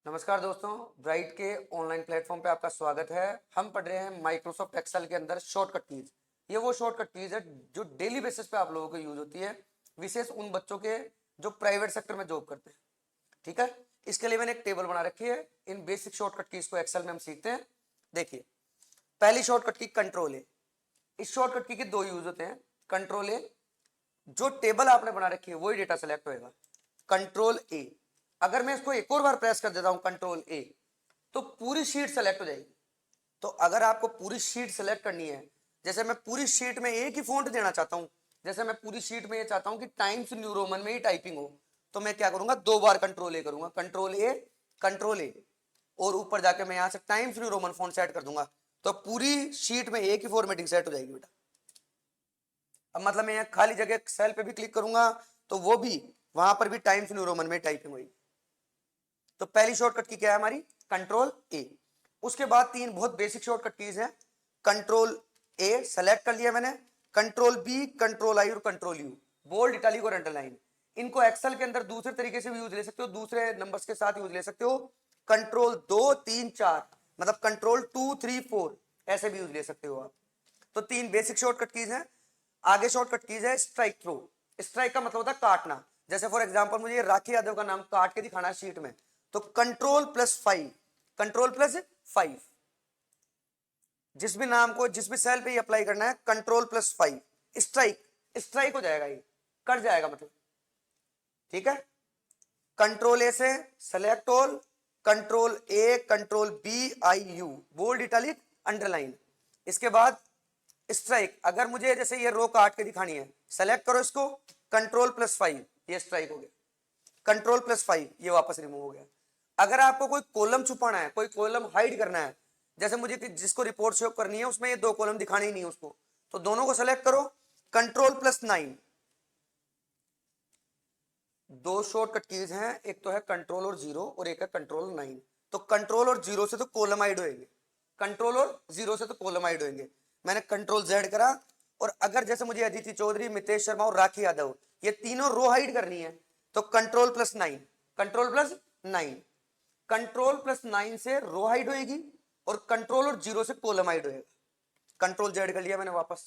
नमस्कार दोस्तों, ब्राइट के ऑनलाइन प्लेटफॉर्म पे आपका स्वागत है। हम पढ़ रहे हैं माइक्रोसॉफ्ट एक्सेल के अंदर शॉर्टकट कीज। ये वो शॉर्टकट कीज है जो डेली बेसिस पे आप लोगों को यूज होती है, विशेष उन बच्चों के जो प्राइवेट सेक्टर में जॉब करते हैं। ठीक है, इसके लिए मैंने एक टेबल बना रखी है। इन बेसिक शॉर्टकट कीज को एक्सेल में हम सीखते हैं। देखिए, पहली शॉर्टकट की कंट्रोल ए। इस शॉर्टकट की के दो यूज होते हैं। कंट्रोल ए, जो टेबल आपने बना रखी है वही डेटा सेलेक्ट होएगा। कंट्रोल ए, अगर मैं इसको एक और बार प्रेस कर देता हूं कंट्रोल ए, तो पूरी शीट सेलेक्ट हो जाएगी। तो अगर आपको पूरी शीट सेलेक्ट करनी है, जैसे मैं पूरी शीट में एक ही फॉन्ट देना चाहता हूं, जैसे मैं पूरी शीट में ये चाहता हूं कि टाइम्स न्यू रोमन में ही टाइपिंग हो, तो मैं क्या करूंगा, दो बार कंट्रोल ए करूंगा, कंट्रोल ए, और ऊपर जाके मैं यहां से times new Roman font set कर दूंगा, तो पूरी शीट में एक ही फॉर्मेटिंग सेट हो जाएगी बेटा। अब मतलब मैं यहाँ खाली जगह सेल पे भी क्लिक करूंगा तो वो भी वहां पर भी टाइम्स न्यू रोमन में टाइपिंग होगी। तो पहली शॉर्टकट की क्या है हमारी, कंट्रोल ए। उसके बाद तीन बहुत बेसिक शॉर्टकट कीज है। कंट्रोल ए सेलेक्ट कर लिया मैंने, कंट्रोल बी, कंट्रोल आई और कंट्रोल यू, बोल्ड, इटैलिक और अंडरलाइन। इनको एक्सेल के अंदर दूसरे तरीके से भी यूज ले सकते हो, दूसरे नंबर्स के साथ यूज ले सकते हो। कंट्रोल 2 3 4, मतलब कंट्रोल 2 3 4 ऐसे भी यूज ले सकते हो आप। तो तीन बेसिक शॉर्टकट कीज है। आगे शॉर्टकट कीज है स्ट्राइक थ्रू। स्ट्राइक का मतलब होता है काटना। जैसे फॉर एग्जांपल मुझे राखी यादव का नाम काट के दिखाना है शीट में, तो कंट्रोल+5, कंट्रोल+5, जिस भी नाम को जिस भी सेल पे अप्लाई करना है कंट्रोल+5, स्ट्राइक, स्ट्राइक हो जाएगा, ये कट जाएगा मतलब। ठीक है, कंट्रोल ए से select all, control A, control B, I U, bold, italic, underline. इसके बाद स्ट्राइक, अगर मुझे जैसे ये रो काट के दिखानी है, सेलेक्ट करो इसको, कंट्रोल+5, ये स्ट्राइक हो गया, कंट्रोल+5, ये वापस रिमूव हो गया। अगर आपको कोई कॉलम छुपाना है, कोई कॉलम हाइड करना है, जैसे मुझे जिसको रिपोर्ट शो करनी है उसमें ये दो कॉलम दिखाने ही नहीं है उसको, तो दोनों को सेलेक्ट करो, कंट्रोल+9। दो शॉर्टकट कीज हैं, एक तो है कंट्रोल और जीरो और एक है कंट्रोल 9। तो कंट्रोल और जीरो से तो कॉलम हाइड होंगे, कंट्रोल और जीरो से तो कॉलम हाइड होंगे। मैंने कंट्रोल जेड करा, और अगर जैसे मुझे अदिति चौधरी, मितेश शर्मा और राखी यादव, ये तीनों रो हाइड करनी है, तो कंट्रोल+9, कंट्रोल+9, कंट्रोल+9 से रो हाइड होएगी और कंट्रोल और जीरो से कॉलम हाइड होएगा। कंट्रोल जेड कर लिया मैंने वापस।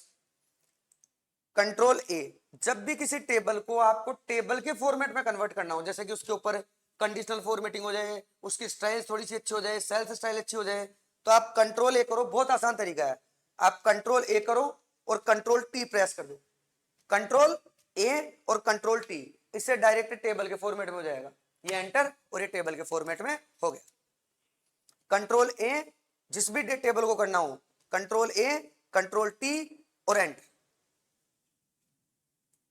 कंट्रोल ए, जब भी किसी टेबल को आपको टेबल के फॉर्मेट में कन्वर्ट करना हो, जैसे कि उसके ऊपर कंडीशनल फॉर्मेटिंग हो जाए, उसकी स्टाइल थोड़ी सी अच्छी हो जाए, सेल्फ स्टाइल अच्छी हो जाए, तो आप कंट्रोल ए करो। बहुत आसान तरीका है, आप कंट्रोल ए करो और कंट्रोल टी प्रेस कर दो, कंट्रोल ए और कंट्रोल टी, इससे डायरेक्ट टेबल के फॉर्मेट में हो जाएगा। ये एंटर, और ये टेबल के फॉर्मेट में हो गया। कंट्रोल ए, जिस भी टेबल को करना हो, कंट्रोल ए, कंट्रोल टी और एंटर।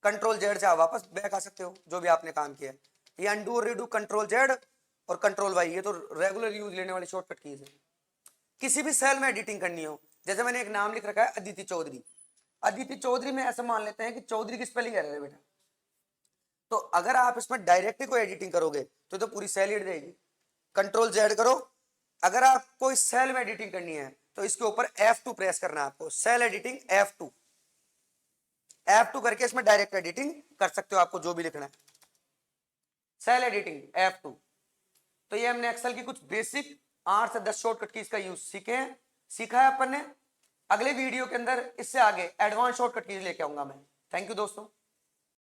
कंट्रोल जेड से आप वापस बैक आ सकते हो, जो भी आपने काम किया। ये अंडू और रीडू, कंट्रोल जेड और कंट्रोल वाई, ये तो रेगुलर यूज लेने वाली शॉर्टकट कीज है। किसी भी सेल में एडिटिंग करनी हो, जैसे मैंने एक नाम लिख रखा है अदिति चौधरी, अदिति चौधरी में ऐसा मान लेते हैं कि चौधरी की स्पेलिंग है बेटा, तो अगर आप इसमें डायरेक्टली कोई एडिटिंग करोगे तो पूरी सेल हिट जाएगी। कंट्रोल जेड करो। अगर आपको इस सेल में एडिटिंग करनी है तो इसके ऊपर F2 प्रेस करना है आपको, सेल एडिटिंग F2, F2 करके इसमें डायरेक्ट एडिटिंग कर सकते हो, आपको जो भी लिखना है, सेल एडिटिंग F2। तो ये हमने एक्सेल की कुछ बेसिक 8 से 10 शॉर्टकट की इसका यूज सीखा है अपन ने। अगले वीडियो के अंदर इससे आगे एडवांस शॉर्टकट कीज लेके आऊंगा मैं। थैंक यू दोस्तों।